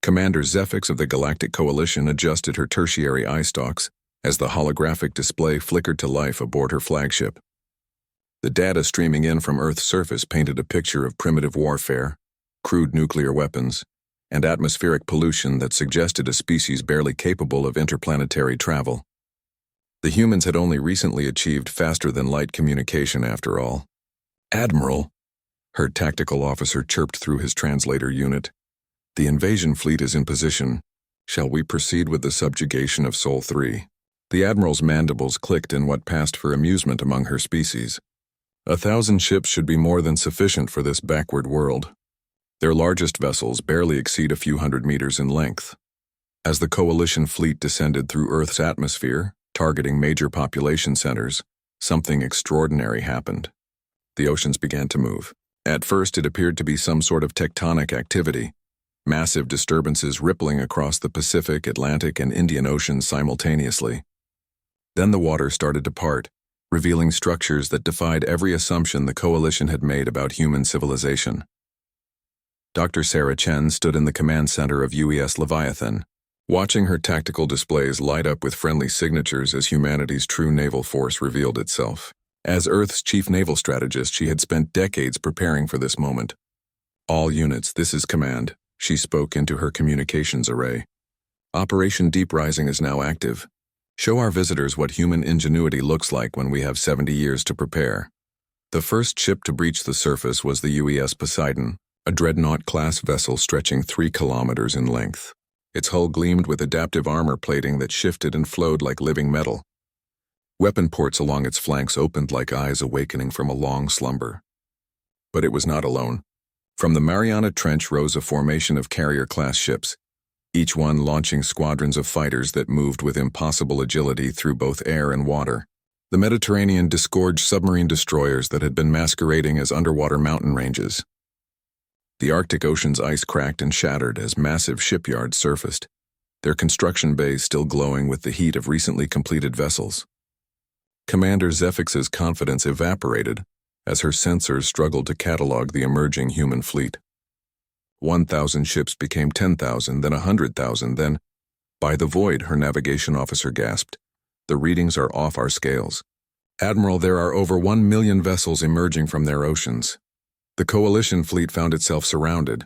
Commander Zephyx of the Galactic Coalition adjusted her tertiary eye stalks as the holographic display flickered to life aboard her flagship. The data streaming in from Earth's surface painted a picture of primitive warfare, crude nuclear weapons, and atmospheric pollution that suggested a species barely capable of interplanetary travel. The humans had only recently achieved faster-than-light communication after all. "Admiral," her tactical officer chirped through his translator unit, "the invasion fleet is in position. Shall we proceed with the subjugation of Sol 3? The Admiral's mandibles clicked in what passed for amusement among her species. 1,000 ships should be more than sufficient for this backward world. Their largest vessels barely exceed a few hundred meters in length. As the Coalition fleet descended through Earth's atmosphere, targeting major population centers, something extraordinary happened. The oceans began to move. At first, it appeared to be some sort of tectonic activity, massive disturbances rippling across the Pacific, Atlantic, and Indian Oceans simultaneously. Then the water started to part, revealing structures that defied every assumption the Coalition had made about human civilization. Dr. Sarah Chen stood in the command center of UES Leviathan, watching her tactical displays light up with friendly signatures as humanity's true naval force revealed itself. As Earth's chief naval strategist, she had spent decades preparing for this moment. "All units, this is command," she spoke into her communications array. "Operation Deep Rising is now active. Show our visitors what human ingenuity looks like when we have 70 years to prepare." The first ship to breach the surface was the UES Poseidon, a dreadnought-class vessel stretching 3 kilometers in length. Its hull gleamed with adaptive armor plating that shifted and flowed like living metal. Weapon ports along its flanks opened like eyes awakening from a long slumber. But it was not alone. From the Mariana Trench rose a formation of carrier-class ships, each one launching squadrons of fighters that moved with impossible agility through both air and water. The Mediterranean disgorged submarine destroyers that had been masquerading as underwater mountain ranges. The Arctic Ocean's ice cracked and shattered as massive shipyards surfaced, their construction bays still glowing with the heat of recently completed vessels. Commander Zephyx's confidence evaporated as her sensors struggled to catalog the emerging human fleet. 1,000 ships became 10,000, then 100,000, then, "By the void," her navigation officer gasped. "The readings are off our scales. Admiral, there are over 1 million vessels emerging from their oceans." The Coalition fleet found itself surrounded.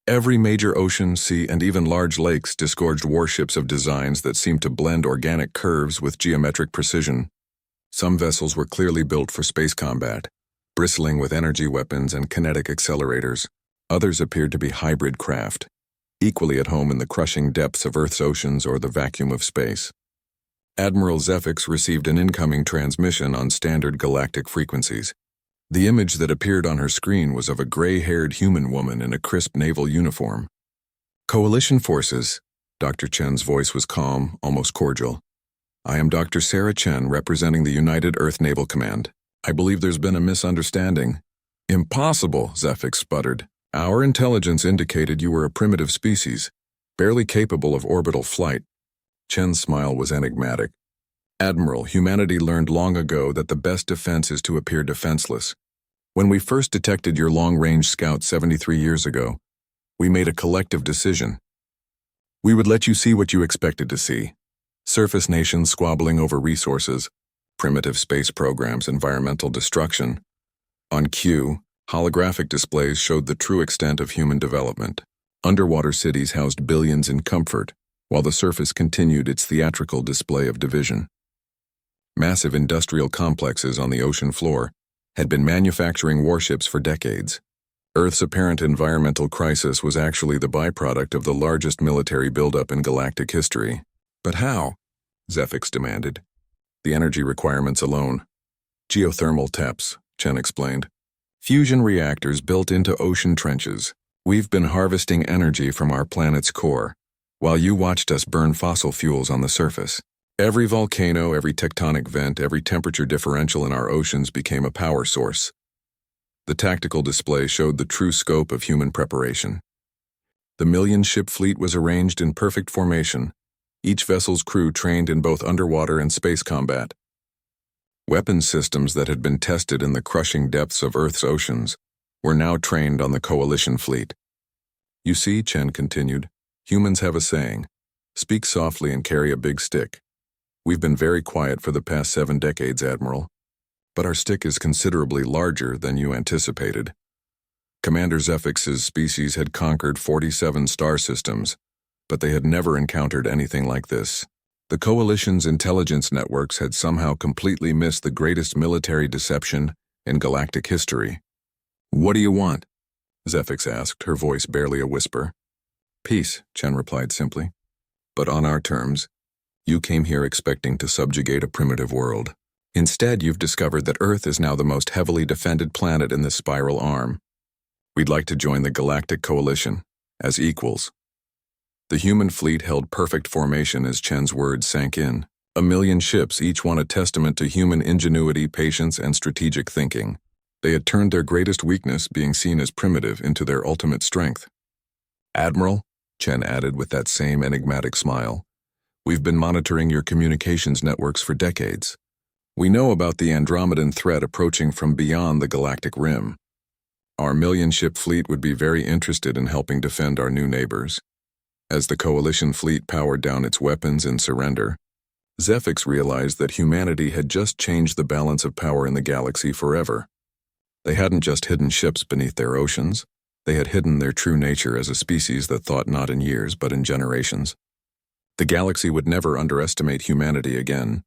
Every major ocean, sea, and even large lakes disgorged warships of designs that seemed to blend organic curves with geometric precision. Some vessels were clearly built for space combat, bristling with energy weapons and kinetic accelerators. Others appeared to be hybrid craft, equally at home in the crushing depths of Earth's oceans or the vacuum of space. Admiral Zephyx received an incoming transmission on standard galactic frequencies. The image that appeared on her screen was of a gray-haired human woman in a crisp naval uniform. "Coalition forces," Dr. Chen's voice was calm, almost cordial. "I am Dr. Sarah Chen, representing the United Earth Naval Command. I believe there's been a misunderstanding." "Impossible," Zephyx sputtered. "Our intelligence indicated you were a primitive species, barely capable of orbital flight." Chen's smile was enigmatic. "Admiral, humanity learned long ago that the best defense is to appear defenseless. When we first detected your long-range scout 73 years ago, we made a collective decision. We would let you see what you expected to see. Surface nations squabbling over resources, primitive space programs, environmental destruction. On cue, holographic displays showed the true extent of human development. Underwater cities housed billions in comfort, while the surface continued its theatrical display of division. Massive industrial complexes on the ocean floor had been manufacturing warships for decades. Earth's apparent environmental crisis was actually the byproduct of the largest military buildup in galactic history. "But how?" Zephyx demanded. "The energy requirements alone. Geothermal TEPs," Chen explained. "Fusion reactors built into ocean trenches. We've been harvesting energy from our planet's core, while you watched us burn fossil fuels on the surface. Every volcano, every tectonic vent, every temperature differential in our oceans became a power source." The tactical display showed the true scope of human preparation. The million-ship fleet was arranged in perfect formation, each vessel's crew trained in both underwater and space combat. Weapons systems that had been tested in the crushing depths of Earth's oceans were now trained on the Coalition fleet. "You see," Chen continued, Humans have a saying, speak softly and carry a big stick. We've been very quiet for the past 7 decades, Admiral, but our stick is considerably larger than you anticipated. Commander Zefix's species had conquered 47 star systems, but they had never encountered anything like this. The Coalition's intelligence networks had somehow completely missed the greatest military deception in galactic history. "What do you want?" Zefix asked, her voice barely a whisper. "Peace," Chen replied simply. "But on our terms. You came here expecting to subjugate a primitive world. Instead, you've discovered that Earth is now the most heavily defended planet in this spiral arm. We'd like to join the Galactic Coalition, as equals." The human fleet held perfect formation as Chen's words sank in. 1,000,000 ships, each one a testament to human ingenuity, patience, and strategic thinking. They had turned their greatest weakness, being seen as primitive, into their ultimate strength. "Admiral," Chen added with that same enigmatic smile, "we've been monitoring your communications networks for decades. We know about the Andromedan threat approaching from beyond the galactic rim. Our 1,000,000-ship fleet would be very interested in helping defend our new neighbors." As the Coalition fleet powered down its weapons in surrender, Zefix realized that humanity had just changed the balance of power in the galaxy forever. They hadn't just hidden ships beneath their oceans, they had hidden their true nature as a species that thought not in years but in generations. The galaxy would never underestimate humanity again,